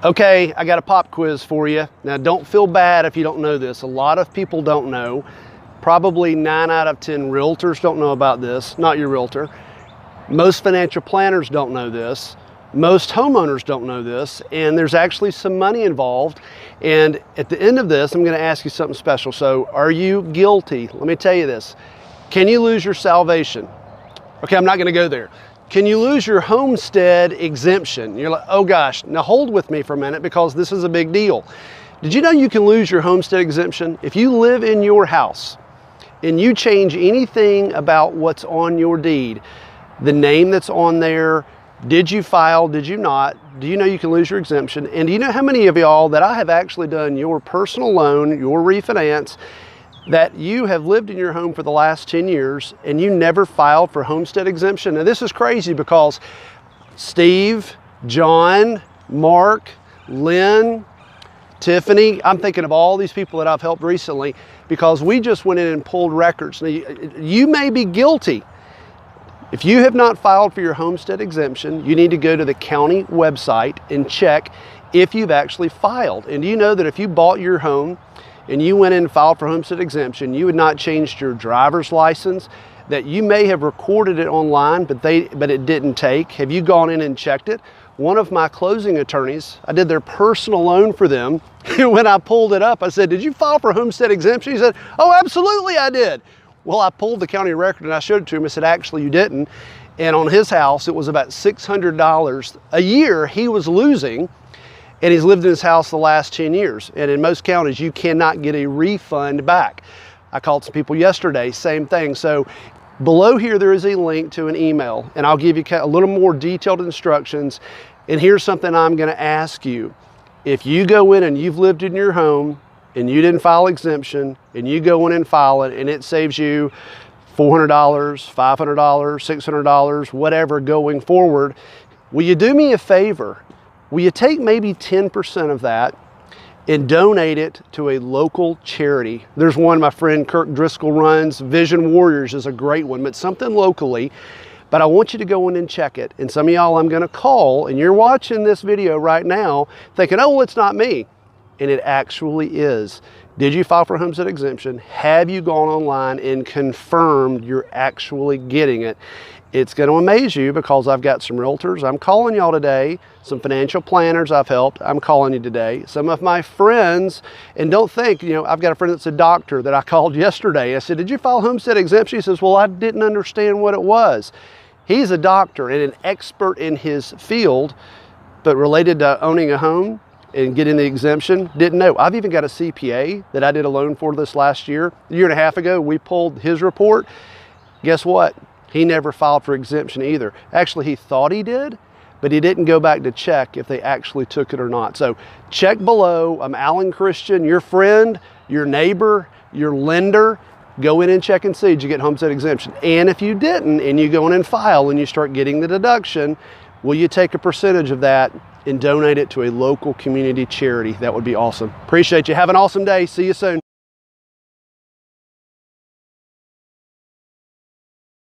Okay, I got a pop quiz for you. Now, don't feel bad if you don't know this. A lot of people don't know. Probably 9 out of 10 realtors don't know about this, not your realtor. Most financial planners don't know this. Most homeowners don't know this, and there's actually some money involved. And at the end of this, I'm going to ask you something special. So, are you guilty? Let me tell you this. Can you lose your salvation? Okay, I'm not going to go there. Can you lose your homestead exemption? You're like, oh gosh, now hold with me for a minute because this is a big deal. Did you know you can lose your homestead exemption? If you live in your house and you change anything about what's on your deed, the name that's on there, did you file, did you not? Do you know you can lose your exemption? And do you know how many of y'all that I have actually done your personal loan, your refinance, that you have lived in your home for the last 10 years and you never filed for homestead exemption? Now this is crazy because Steve, John, Mark, Lynn, Tiffany, I'm thinking of all these people that I've helped recently because we just went in and pulled records. Now, you may be guilty. If you have not filed for your homestead exemption, you need to go to the county website and check if you've actually filed. And do you know that if you bought your home and you went in and filed for homestead exemption, you had not changed your driver's license, that you may have recorded it online, but it didn't take. Have you gone in and checked it? One of my closing attorneys, I did their personal loan for them. When I pulled it up, I said, did you file for homestead exemption? He said, oh, absolutely I did. Well, I pulled the county record and I showed it to him. I said, actually, you didn't. And on his house, it was about $600 a year he was losing. And he's lived in his house the last 10 years. And in most counties, you cannot get a refund back. I called some people yesterday, same thing. So below here, there is a link to an email, and I'll give you a little more detailed instructions. And here's something I'm gonna ask you. If you go in and you've lived in your home and you didn't file exemption, and you go in and file it, and it saves you $400, $500, $600, whatever going forward, will you do me a favor? Will you take maybe 10% of that and donate it to a local charity? There's one my friend Kirk Driscoll runs, Vision Warriors is a great one, but something locally. But I want you to go in and check it. And some of y'all I'm gonna call, and you're watching this video right now thinking, oh, well, it's not me. And it actually is. Did you file for homestead exemption? Have you gone online and confirmed you're actually getting it? It's going to amaze you because I've got some realtors I'm calling y'all today, some financial planners I've helped, I'm calling you today, some of my friends, and don't think, I've got a friend that's a doctor that I called yesterday. I said, did you file homestead exemption? He says, well, I didn't understand what it was. He's a doctor and an expert in his field, but related to owning a home and getting the exemption, didn't know. I've even got a CPA that I did a loan for this last year. A year and a half ago, we pulled his report. Guess what? He never filed for exemption either. Actually, he thought he did, but he didn't go back to check if they actually took it or not. So check below. I'm Alan Christian, your friend, your neighbor, your lender. Go in and check and see, did you get homestead exemption? And if you didn't, and you go in and file and you start getting the deduction, will you take a percentage of that and donate it to a local community charity? That would be awesome. Appreciate you. Have an awesome day. See you soon.